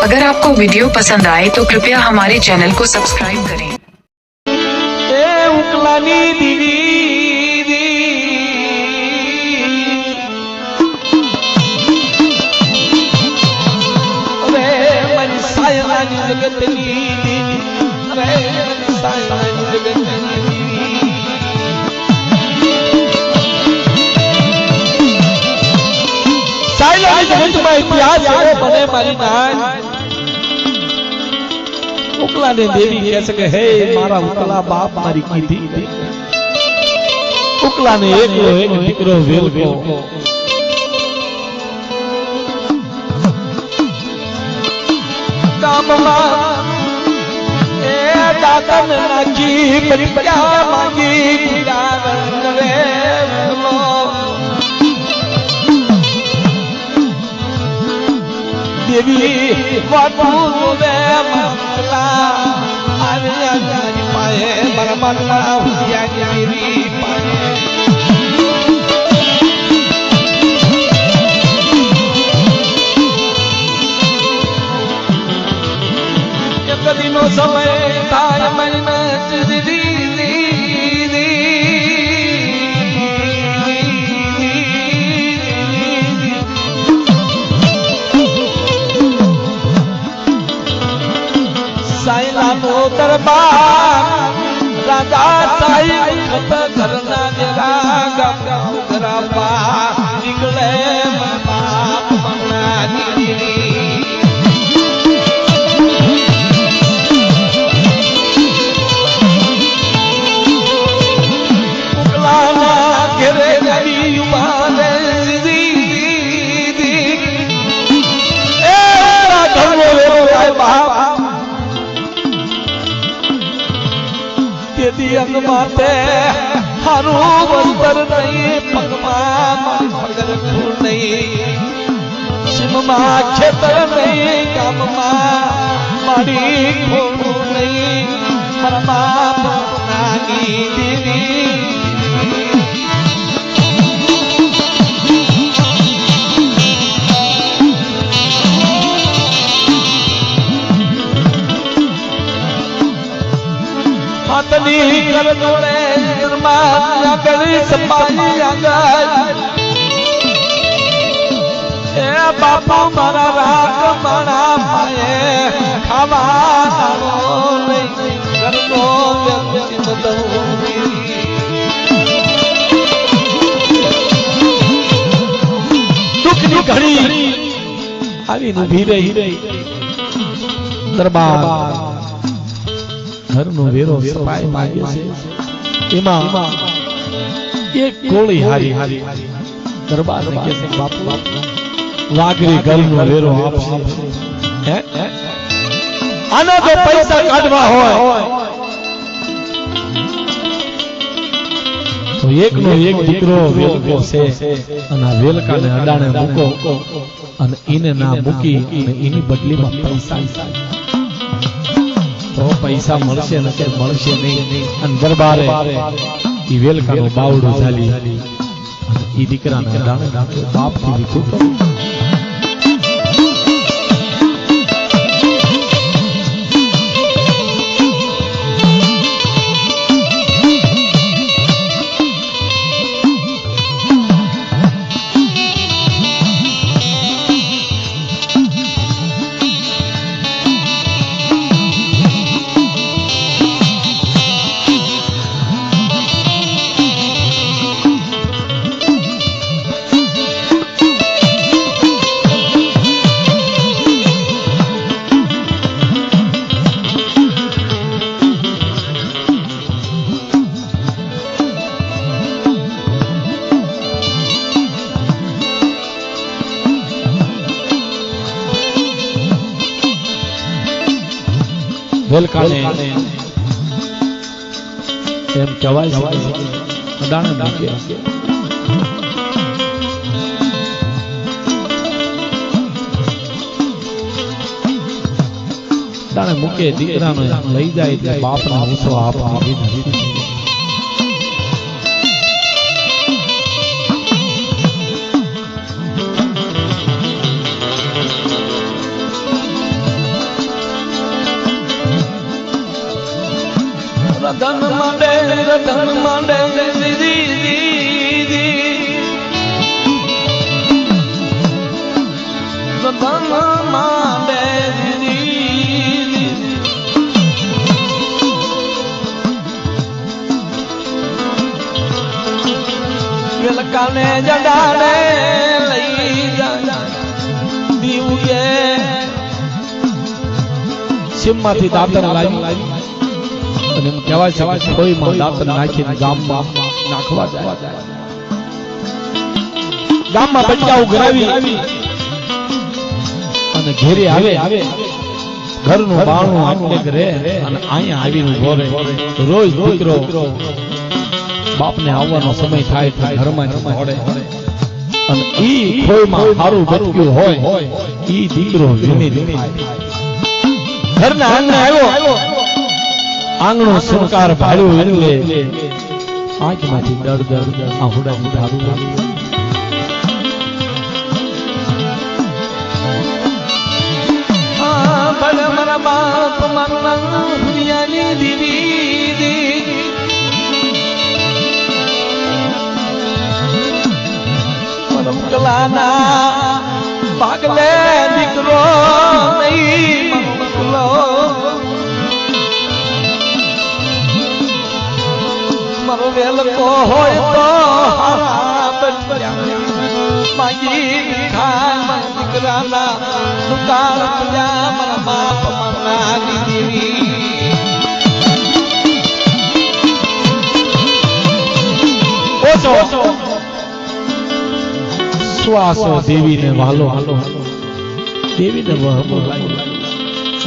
अगर आपको वीडियो पसंद आए तो कृपया हमारे चैनल को सब्सक्राइब करें। उकलानी दीदी जगतनी जगत में इतिहास बने मारी नान उकला ने देवी कह सके हे मारा उकला बाप मारी की थी उकला ने एक दीकरो वेल को काम दातन नाची परिप्या मांगी वे देवी वाटू वे मंगला आविया पाए बरमला हुसिया देवी पाए कदीनो समय ताय महीना दी साईला नो दरबार राजा साई खत करना जरा गाँव गराबा निकले बाप मना दीदी माते हारू बस्तर नहीं पगमा मगर फूल नहीं सिममा क्षेत्र नहीं काममा मारी खोलू नहीं मरमा नागी दीदी हाथनी कर तोड़े निर्मा गली सपाई आगल ए बापू मारा रात मारा पाए खावा नहीं कर दो दुख की घड़ी आवी ऊभी रही दरबार घर नो वेरो सपाई मागे छे एमा एक गोળી हारी दरबार ने के बापू वागरी घर नो वेरो आपसे है आना जो पैसा काढवा होय तो एक नो एक दीकरो वेलको छे અને વેલકા ને અડાણે મૂકો અને ઈને ના મૂકી અને એની બદલીમાં પૈસા तो पैसा મળશે ન કે મળશે નહીં અને દરબારે ઈ વેલકાનો બાવડો ઝાલી અને ઈ દીકરાને દાણે બાપ થી વિખું વેલકાને એમ કહેવાય છે અડાણે મૂકે દાણે મૂકે દીકરાને લઈ જાય એટલે બાપના ઊંચો આપી દીધી ધન માંડે દીદી ધન માંડે દીદી વેલકાને જડાને લઈ જા દીવએ સીમમાંથી દાતર લાવી અને એમ કહેવાય છે કે કોઈ માં દાતર નાખીને ગામમાં નાખવા જાય ગામમાં બચકાઓ ઘરાવી અને ઘેરે આવે ઘરનું બાણું આટલે કરે અને અહીંયા આવીને ઉભો રહે રોજ દીકરો બાપને આવવાનો સમય થાય તો ઘરમાં દોડે અને ઈ ખોઈમાં સારું બચ્યું હોય ઈ દીકરો વિમીર થાય ઘરના આંગણે આવ્યો આંગણું સંસ્કાર ભાળ્યું એટલે આંખમાંથી દર્દ આહુડાથી ધારું લાગ્યું ભલે મારા બાપ મારા દુનિયાની દીદી મરમકલાના ભાગલે દીકરો નહીં મરમકલો મારો વેલકો હોય તો માગી ખાય દીકરાના દુકાળ પૂજા મારા બાપ મારા દીદી ઓછો શ્વાસો દેવીને વાલો દેવીને વહમો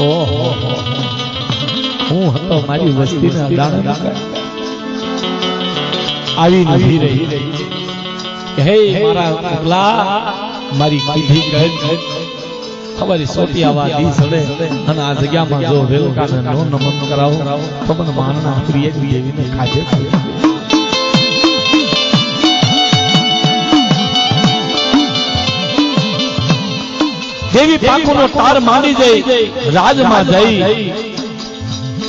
ઓહો હું હતો મારી વસ્તીના દાણા આવી નથી રહી હે મારા પગલા મારી કીધી કહે ખબર સોપિયાવા દી સડે અને આ જગ્યામાં જો વેલકાને નો નમન કરાવો તો મને માનના પ્રિય દેવીને ખાજે દેવી પાકુનો તાર માંડી જઈ રાજમાં જઈ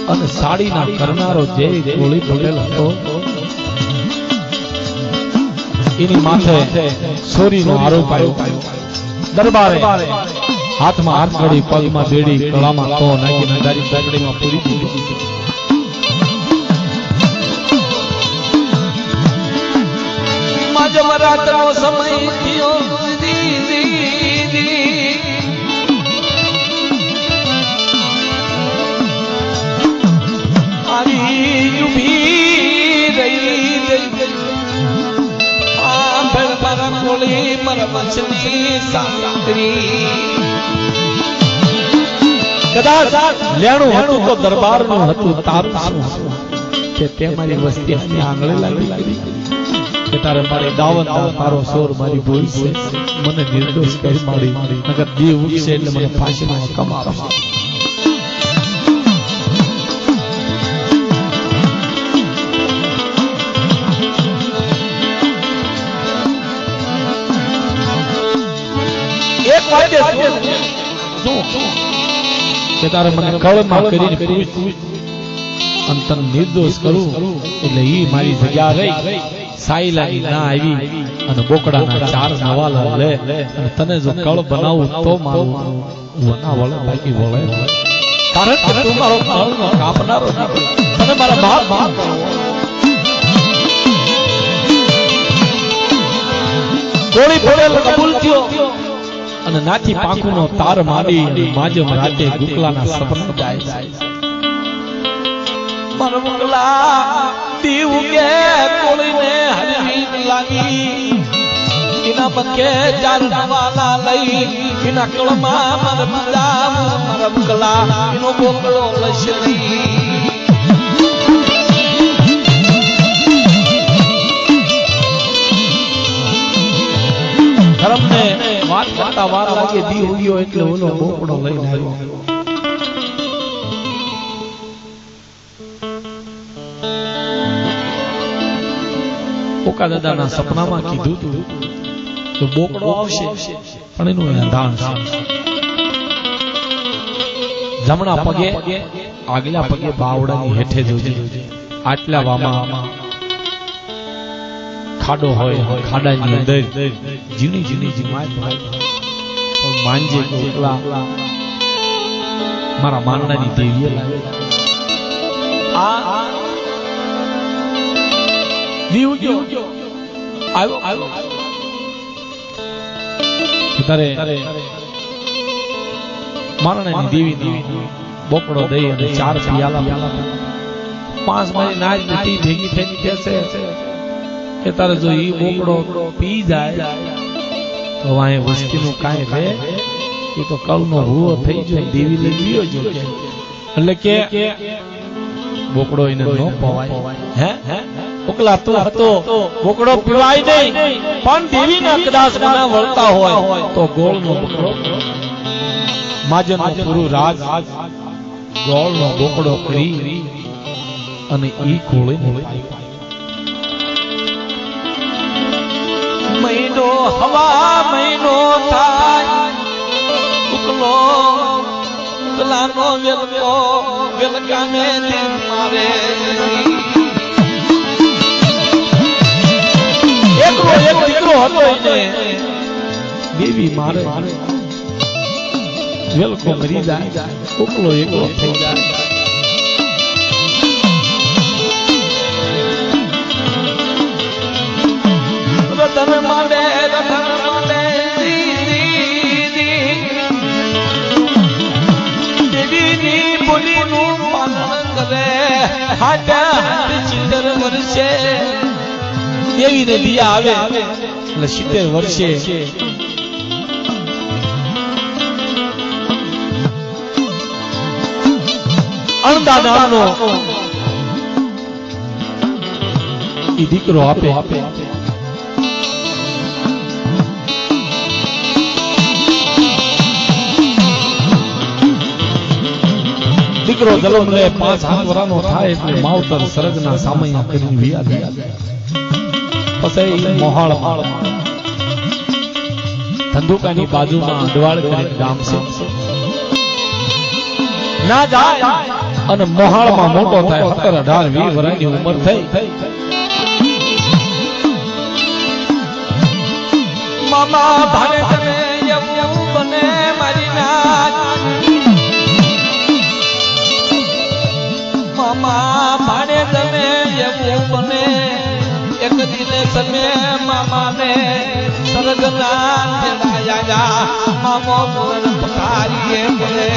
અને સાડીના કરનારો જે ગોળી પટેલ હતો એની માથે ચોરીનો આરોપ આવ્યો દરબારે હાથમાં હાથ ઘડી પગમાં બેડી ગળામાં તો નાખી નગારી પકડીમાં પૂરી દીધી માજમરાતનો સમય થયો કદાચ લેણું હતું તો દરબારનું હતું તારું શું કે તે મારી વસ્તી આંગળે લાગી કે તારે મારી દાવત તારો સોર મારી ભૂલ છે મને નિર્દોષ કરી મારી નગર દેવ ઉગશે એટલે મને ફાંસીમાં હુકમ આપશે એક વાતે કે તારે મને કળમાં કરીને અને તને નિર્દોષ કરું એટલે ઈ મારી જગ્યા રહી સાઈલાની ના આવી અને બોકડાના 4 નવાલા લે અને તને જો કળ બનાવું તો મારું વના વળે બાકી વળે કારણ કે તું મારો કળનો કાપનારો તને મારા બાપ ગોળી પડેલ કબૂલ થયો અને નાથી પાંખુનો તાર માંડી માજમ રાતે ગુકલાના સપના જાય મરમકલા દીવ કે કોળીને હરવી લાગી ઇના બંકે ચાર નવાલા લઈ ઇના કળમાં મરમકલા ઇનો બોકળો લશરી ધર્મને વાત કરતા વાર લાગે દી ઉગ્યો એટલે ઓલો બોકડો લઈને આવ્યો ઓકા દાદાના સપનામાં કીધું તું તો બોકડો આવશે પણ એનું અંધાણ છે જમણા પગે આગલા પગે બાવડાની હેઠે જોજે આટલા વામાં ખાડો હોય, ખાડાની અંદર ઝીણી ઝીણી જીમાય પણ માંજે એકલા મારા માનનાની દેવીએ લાગે આ દીવ ગયો આવ્યો તારે મારણાની દેવી બોકડો દઈ અને 4 પિયાલા 5 મારી નાચ નથી ભેગી થઈને કહેશે કે તારે જો ઈ બોકડો પી જાય તો વાય વસ્તીનું કાંઈ રહે એ તો કળનો રૂવો થઈ જાય દેવી લઈ ગયો જો એટલે કે બોકડો એને ન પવાય હે ઓકલા તો હતો બોકડો પીવાય નહીં પણ દેવીના કદાચ મને વળતા હોય તો ગોળનો બોકડો માજનનું પૂરું રાજ ગોળનો બોકડો કરી અને ઈ ખોળીને મહિનો હવા મહિનો થાય ઉકલો ઉકલાનો વેલકો વેલકાને મારે એકલો એક દીકરો હતો એને દેવી મારે વેલકો મરી જાય ઉકલો એકલો થઈ જાય રતન માંડે દેવીની બોલીનું પાલન કરે હાટા 70 વર્ષે દેવીને દિયા આવે એટલે 70 વર્ષે અણદા નામનો ઈ દીકરો આપે દીકરો જન્મ લે 5-7 વર્ષનો થાય એટલે માવતર સરગના સામૈયા કરીને વિયા જાય પછી મોહાળ ધંધુકાની બાજુમાં અડવાળ કરીને ગામ છે ના જાય અને મોહાળમાં મોટો થાય 17-18-20 વર્ષની ઉંમર થઈ મામા ભાને તમે એવું બને મારી નાચ મામા ભાને તમે એવું બને એક દિને તમે મામાને સરગના તેડાયા મામો મોર પકારીએ બોલે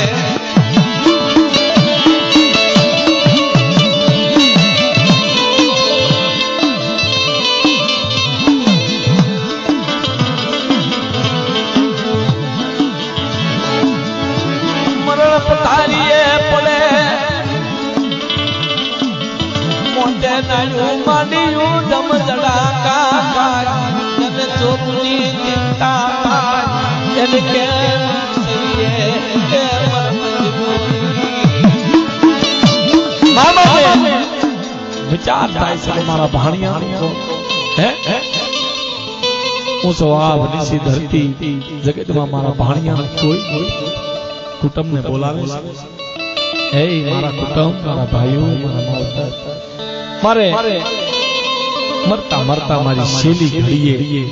મરણ પકારીએ પડે મોટે નાયું માંડ્યું ધમ જડાકા જને ચોકની ચિંતા એને કેમ સહીએ એ મામાને વિચાર થાય છે કે મારા ભાણિયા હે હું સવા વનીસી ધરતી જગતમાં મારા ભાણિયા કોઈ કુટુંબને બોલાવે હે મારા કુટુંબ મારા ભાઈઓ મારા માવતર મારે મરતા મરતા મારી શેલી ઘડીએ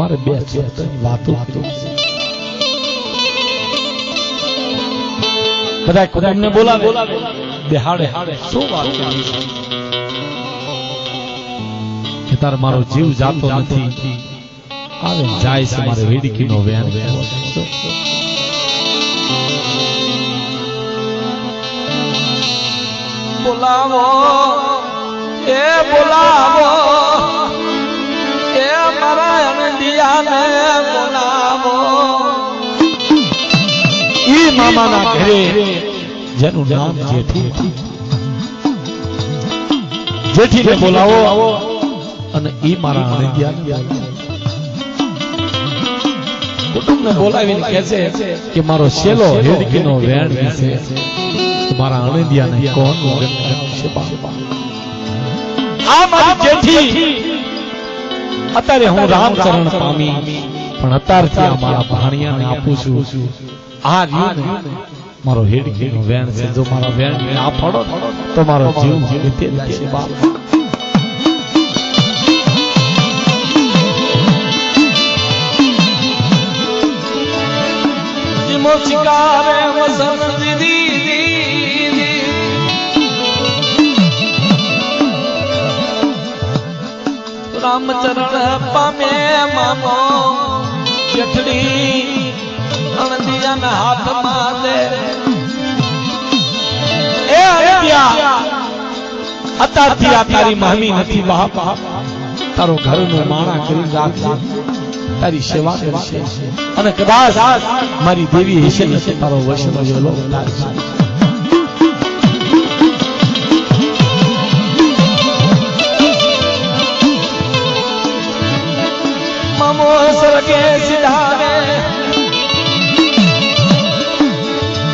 મારે બે શબ્દની વાતો બધા કુટુંબને બોલાવે બેહાડે શું વાત કે તાર મારો જીવ જાતો નથી આવે જાય છે મારે વેડીકીનો વેણ બોલાવો એ બોલાવો એ મારા અનંદિયાને બોલાવો ઈ મામાના ઘરે જેનું નામ જેઠી જેઠીને બોલાવો અને ઈ મારા અનંદિયાને કુટુંબને બોલાવીને કહે છે કે મારો શેલો વેડકીનો વેણ વિશે મારા અનંદિયાને કોણ છે આ મારી જેઠી અત્યારે હું રામચરણ પામી પણ અત્યારથી મારા ભાણિયાને આપું છું આ રહ્યું મારો હેડકીનો વેણ છે, જો મારા વેણને આ ફળો તો મારો જીવ જીવીતે જશે બાપ. જીમો શિકારે વસન દીદી રામચરણ પામે મામો જેઠડી અણદિયાના હાથમાં દે. એ અણદિયા અત્યારથી આ તારી મામી નથી બાપ, તારો ઘરનું માણા કરી રાખજે, તારી સેવા કરશે અને કદાચ મારી દેવી હશે ને તારો વૈષ્ણવ થાય. મામો સરગે સિધારે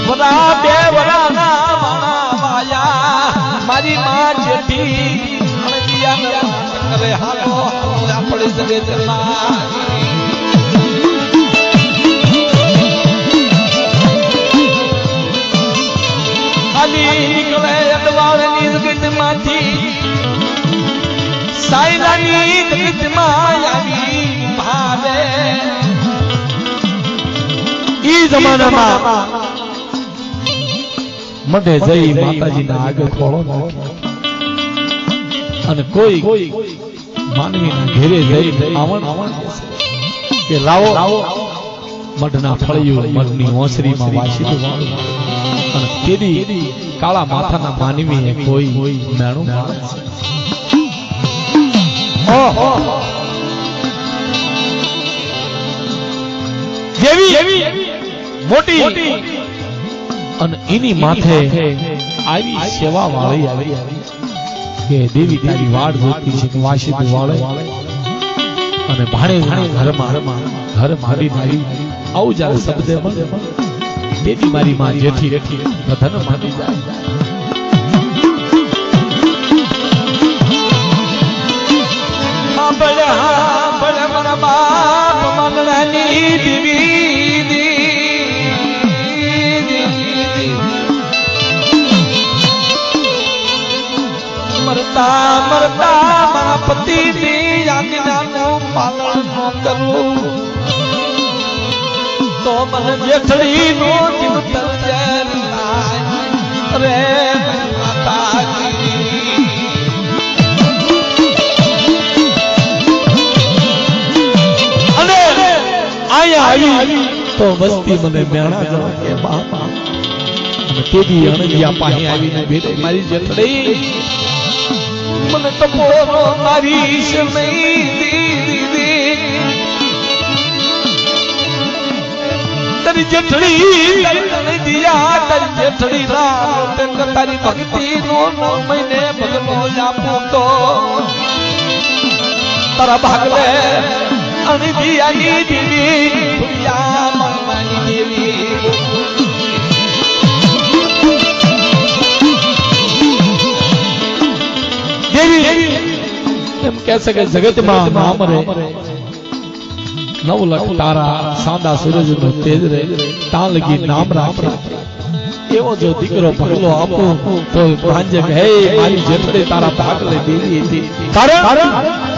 વડા બે વડાના માણા વાયા મારી માં જેઠી અણદિયા કરે હાલો આપણે સગે ચલા. નીકળે અડવાળની જગતમાંથી સાયલાની જગતમાં આવી ભાવે. ઈ જમાનામાં મઢે જઈ માતાજીના આગળ ખોળો અને કોઈ માનવીના ઘેરે જઈ આવણ કે લાવો મઢના ફળિયું મઢની ઓસરીમાં વાસી વાળું અને તેદી કાળા માથાના માનવીએ કોઈ મેણું જેવી મોટી અને એની માથે આવી સેવા વાળી આવી કે દેવી તારી વાડ જોતી છે, વાસી વાળે અને ભાણે ઘરમાં ઘર મારી મારી આવું જ્યારે શબ્દ મળે તેથી મારી માં જેઠી ધન માની જાય. ભલે મારા બાપ મંગળાની દેવી મરતા મારા પતિની આજ્ઞાનું પાલન કરું તો મને જેઠડીનું ચિંતન જાય રે માતાજી. અને આયા આવી તો વસ્તી મને મેણા જવા કે બાપા અને તેદી અણજિયા પાસે આવીને બેઠે મારી જેઠડી મને તપોરો મારી સમય તારી જેઠડી તારી દિયા તારી જેઠડી રાત તારી ભક્તિ નો મહિને ભગલો આપું તો તારા ભાગલે અને દિયાની દેવી દુનિયા માની દેવી એમ કહે છે કે જગતમાં નામ રે 9 લાખ તારા સાદા સૂરજ નો તેજ રે તા લગી નામ રાખે. એવો જો દીકરો ભગલો આપું તો ભાંજે કે હે મારી જેઠડી તારા ભાગલે દેવી હતી, કારણ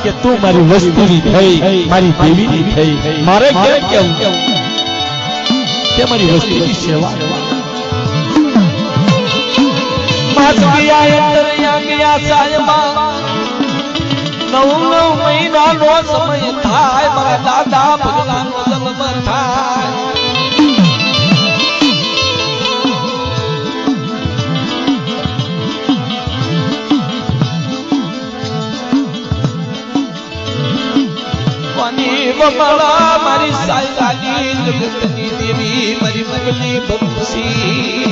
કે તું મારી વસ્તુની થઈ, મારી દેવીની થઈ. મારે કેમ કેવું કે મારી વસ્તુની સેવા માસ ગયા અંતરિયા ગયા સાયબા 9 મહિનાનો સમય થાય મારા દાદા ભગલાનો જન્મ થાય. બમણા મારી સાયલાની જગતની દેવી મારી મગલી બંસી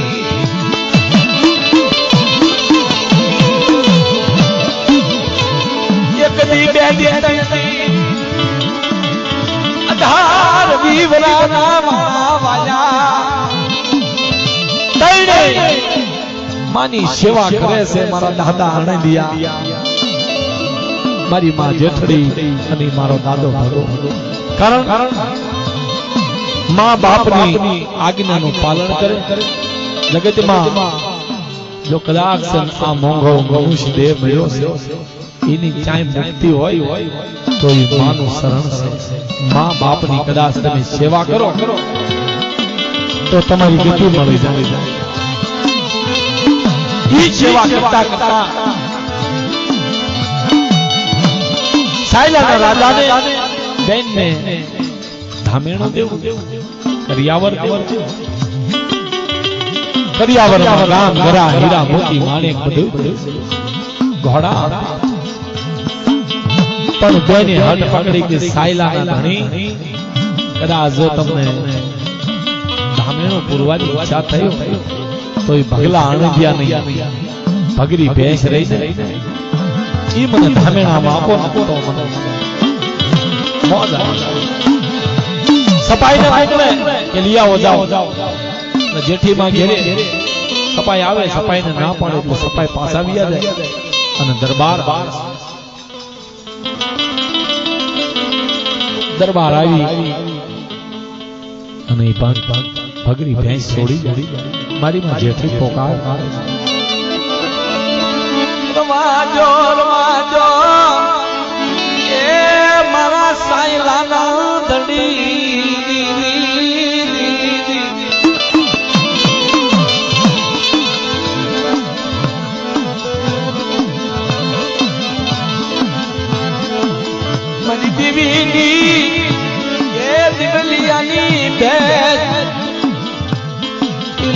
એક દી બે દી ત્રણ દી 18 વિવરાના વાયા તૈણે માની સેવા કરે છે મારા દાદા આણંદિયા, મારી માં જેઠડી અને મારો દાદો ભગો. કારણ માં બાપની આજ્ઞાનું પાલન કરે જગતમાં જો કદાચ આ મોંઘો મનુષ્ય દેહ મળ્યો છે એની ચાય મુક્તિ હોય તો એ માનું શરણ છે. મા બાપની કદાચ તમે સેવા કરો તો તમારી ગતિ મળી જાય. ઈ સેવા કરતા કરતા સાયલાના રાજાને બેનને ધામેણું દેવું, કરિયાવર દેવું. કરિયાવરમાં ગામ ગરા હીરા મોતી માણેક બધું ઘોડા હતા. પણ બેને હટ પકડી કે સાયલાના ધણી કદાચ જો તમને ધામેણું પૂરવાની ઈચ્છા થઈ તો એ ભગલા અણજ્યા નહીં, ભગરી ભેંસ રહી જાય ઈ મને ધામેણામાં આપો તો મને મોજ આવે. સપાઈને મોકલે કે લઈ આવો જાઓ. જેઠી માં ઘેરે સપાઈ આવે, સપાઈને ના પડે એટલે સપાઈ પાછા આવી જાય અને દરબાર આવી અને ભગરી ભેંસ છોડી મારી માં જેઠી પોકાર રવાજો રવાજો એ મારા સાયલાના ધણી મારી દેવીની એ દીકલિયાની ભેંસ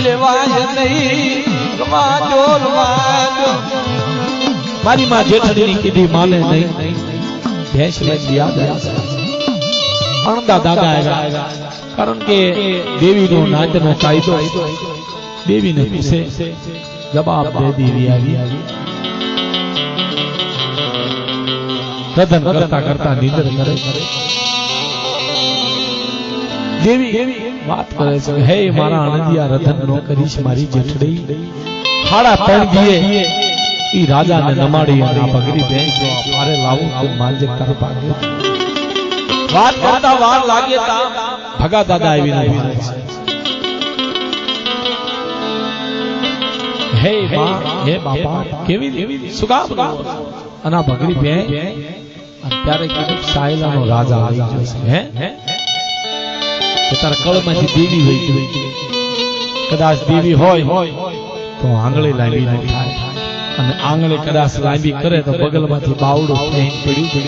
લેવાય નહીં. રવાજો રવાજો મારી માં જેઠડીની કીધી માને નહીં, ભેંસ લઈ યાદ અણદા દાદા આવ્યા. કારણ કે દેવીનો નાચનો કાયદો દેવીને પૂછે જવાબ દે દેવી આવી. કદન કરતા કરતા નિંદર કરે. દેવી વાત કરે છે, હે મારા આનંદિયા રધન નો કરીશ મારી જેઠડી. હાડા પણજીએ ઈ રાજાને નમાડી અને ભગરી બેંસ પારે લાવું તો માલજે કર પાગે. વાત કરતા વાર લાગે તા ભગા દાદા આવીને બોલે છે, હે માં હે બાપા કેવી સુગામ અને આ ભગરી બેંસ અત્યારે કીધું સાયલાનો રાજા આવી ગયો છે. હે તારા કળમાંથી દેવી હોય, કદાચ દેવી હોય તો આંગળી લાંબી ન થાય અને આંગળી કદાચ લાંબી કરે તો બગલમાંથી બાવડું થઈને પડ્યું.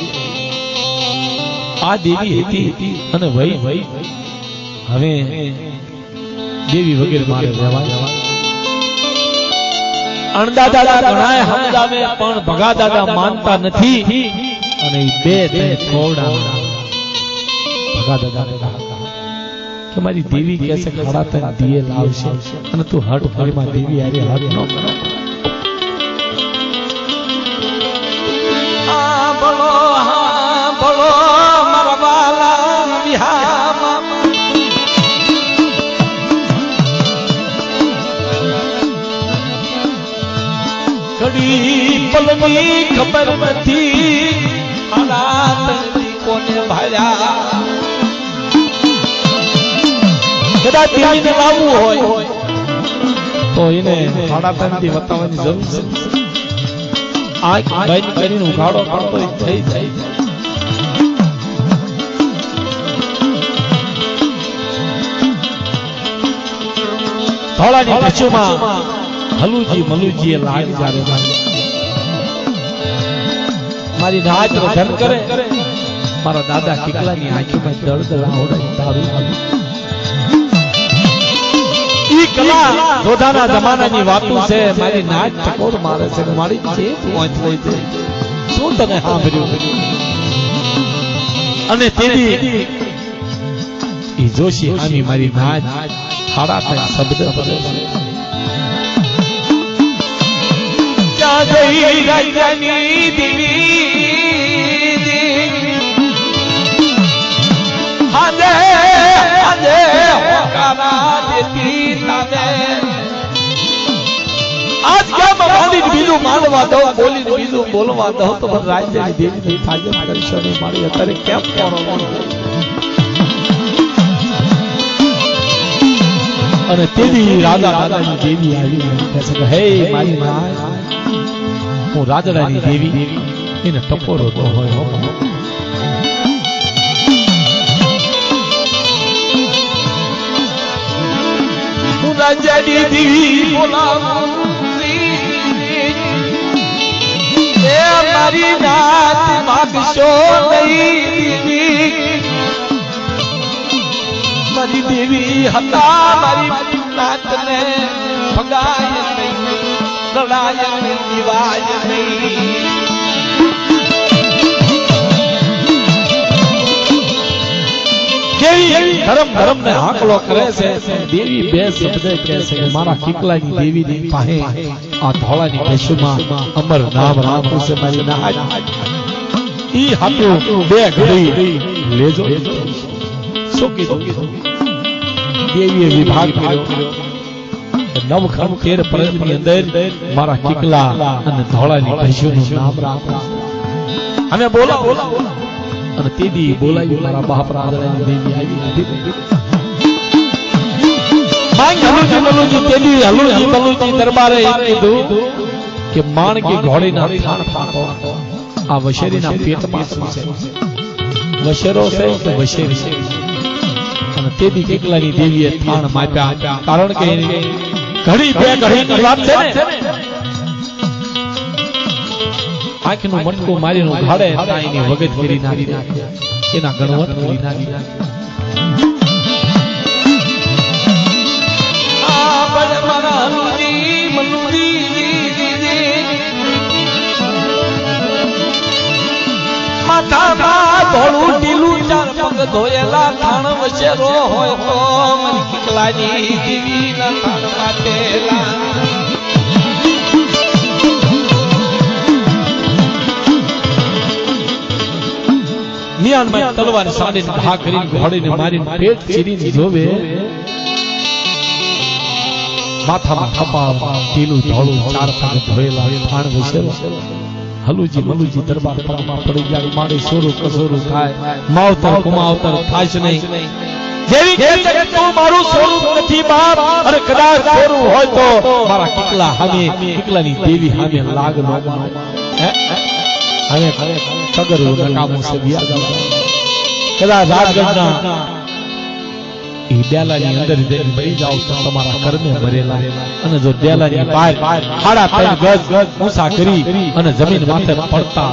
આ દેવી હતી અને વહી હવે દેવી વગેરે મારે રહેવાય. અણદા દાદા ઘણાય સમજાવે પણ ભગા દાદા માનતા નથી અને બે ખોડા ભગા દાદા કે મારી દેવી કહે છે ખડા તને દીએ લાવશે અને તું હટ ફરીમાં દેવી આરે હટ ન કરો. બોલો મારા વાલા વિહામાં ઘડી પલની ખબર નથી કોને ભાળ્યા. કદાચ દેવીને લાવવું હોય તો એને સાડા ત્રણથી વતાવવાની જરૂર છે. આંખ બંધ કરીને ઉઘાડો પડતો થઈ જાય. ધોળાની પછુમાં હલુજી મલુજી લાગી જારે મારી નાચ ધન કરે. મારા દાદા કિકલાની આંખોમાં દળદળા ઓડાઈ તારું ઈ કલા જોધાના જમાનાની વાતો છે. મારી નાચ ટકોર મારે છે, મારી જે પહોંચ લઈ છે શું તને સાંભળ્યું અને તેની ઈ જોશી આમી મારી નાચ ખાડા થાય શબ્દ પડે ક્યાં ગઈ રાજાની દેવી હાજે હાજે હોકારા દેતી તાને આજ કેમ મારી બીજું માનવા દો બોલી બીજું બોલવા દો તો મને રાજ્યની દેવીની થાજત કરશો નહીં. મારી અત્યારે કેમ કરો અને તેદી રાજા રાજાની દેવી આવી કહે છે કે હે મારી માં હું રાજડાની દેવી એને ટપોરો તો હોય હો હું રાજાની દેવી બોલાવું એ મારી નાત માગશો નહીં મારી દેવી હતા મારી નાતને ભગાય નહીં લડાય નહીં દિવાય નહીં ધર્મ ને હાકલો કરે છે દેવી બે શબ્દ કહે છે કે મારા કિકલાની દેવીની પાસે આ ધોળાની ભેંસુમાં અમર નામ રાખું છે મારી નાજ ઈ હાથું બે ઘડી લેજો શું કીધું દેવીએ વિભાગ કર્યો નવખંડ 13 પરજની અંદર મારા કિકલા અને ધોળાની ભેંસુનું નામ રાખો અને બોલો અને તેદી બોલાવી મારા બાપ રાજાની દેવી આવી હલુજી તેદી હલુજી બલુજી દરબારે કીધું કે માણ કે ઘોડીના થાણ ફાંકો આ વશેરીના પેટમાં શું છે વશેરો છે કે વશેરી છે અને તેદી કિકલાની દેવીએ થાણ માપ્યા કારણ કે ઘડી બે ઘડીની વાત છે ને આંખનું મટકું મારીનું ઘાડે તાઈની વગત કરી નાખી એના ગણવત કરી નાખી આ બળ મારા હલુજી મલુજી માથામાં ધોળું ઢીલું ચાર પગ ધોયેલા થાણ વશેરો હોય તો મારી કિકલાની દેવીના થાણ માટેલા મિયાનમાં તલવાર સાડીને ઘા કરીને ઘોડીને મારીને પેટ ચીરીને જોવે માથામાં કપાળ ઢીલું ધોળું ચાર પગ ધોયેલા થાણ વશેરો હલુજી મલુજી દરબાર પગમાં પડી જાય મારે સોરું કસોરું થાય માવતર કુમાવતર થાય છે નહીં જેવી કે તું મારું સ્વરૂપ નથી બાપ અને કદાચ સોરું હોય તો મારા કિકલા સામે કિકલાની દેવી સામે લાગ નો હવે સગરું નકામું છે બિયા કદાચ રાજગઢના એ ડેલાની અંદર જઈને બેસી જાવ તો તમારા કર્મે ભરેલા અને જો ડેલાની બહાર 3.5 ગજ ઊંચા કરી અને જમીન માથે પડતા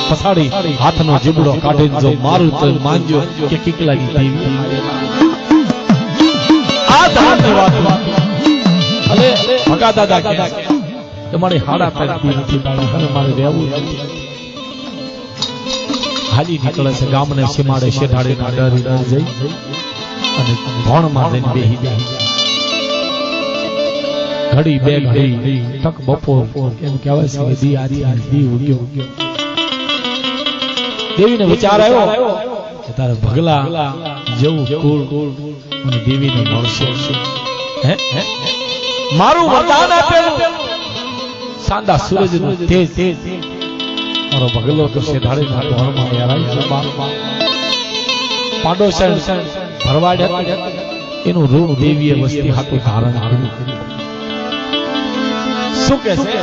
પછાડી હાથનો જીબડો કાઢીને જો મારું તો માનજો કે કિકલાની દેવી આ ધારની વાત અલે ભગા દાદા કહે કે મારી 3.5 નથી બાળા અને મારે રહેવું નથી હાલી નીકળે છે ગામને સીમાડે શેઠાડે ડરી જઈ અને ભણમાં જઈને બેહી જાય ઘડી બે ઘડી તક બપોર એમ કહેવાય છે કે દી આથી દી ઉગ્યો દેવીને વિચાર આવ્યો કે તારે ભગલા જેવું કુળ અને દેવીને મળશે હે મારું વરદાન આપેલું સાંદા સૂરજનું તેજ મારો ભગલો તો શેઠાડીના ભણમાં યારાઈ છે પાડોશન ભરવાડ એનું રૂપ દેવીએ વસ્તી હાથે ધારણ કર્યું શું કહે છે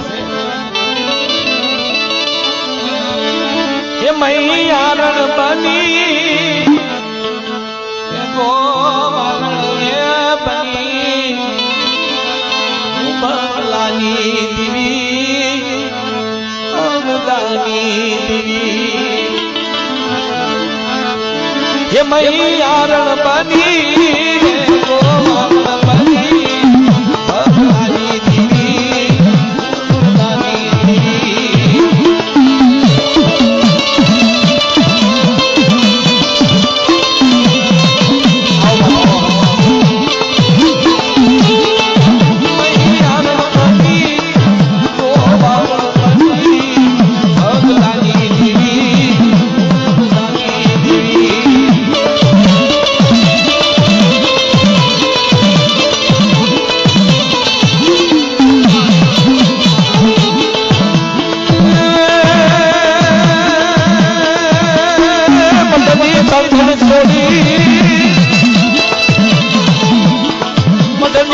એ મૈયારણ બની ગોવાળણ બની ઉમલાની દેવી અમદાની દેવી એ મૈયારણ બની ગોવાળણ બની ઉમલાની દેવી અમદાની દેવી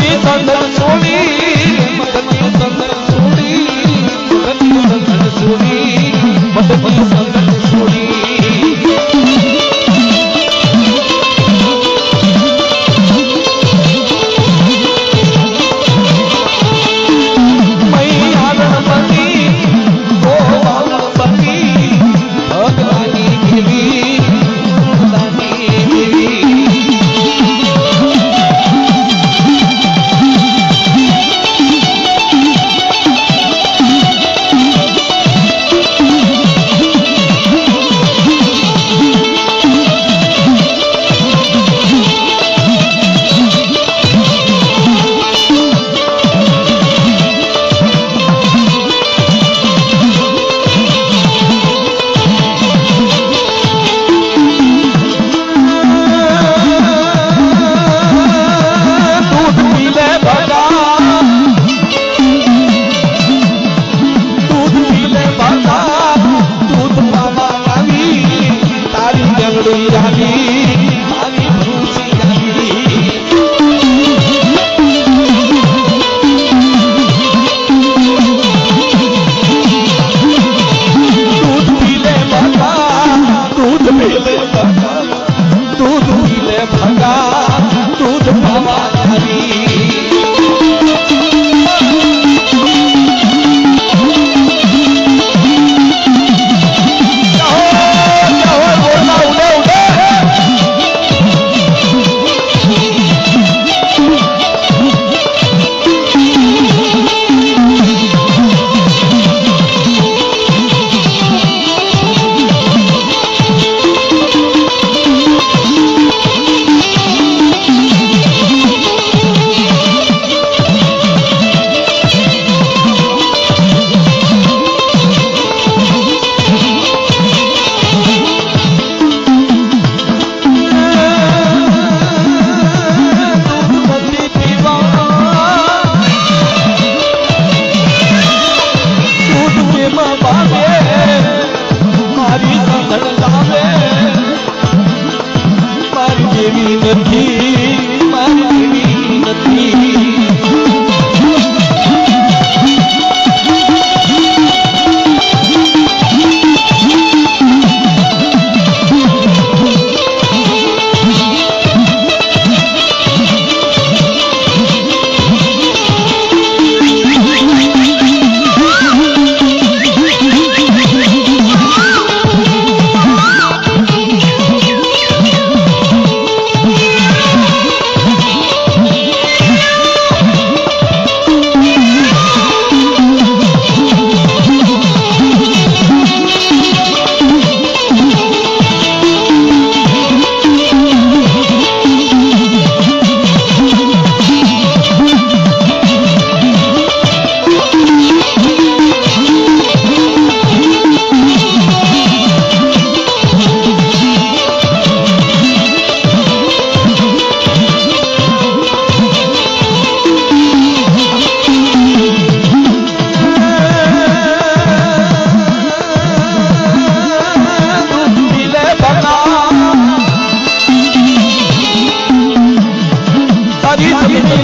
મદની સંદન છોડી મદની સંદન છોડી મદની સંદન છોડી મદની સંદન છોડી મારી સંધણ લાવે મારી જેવી નથી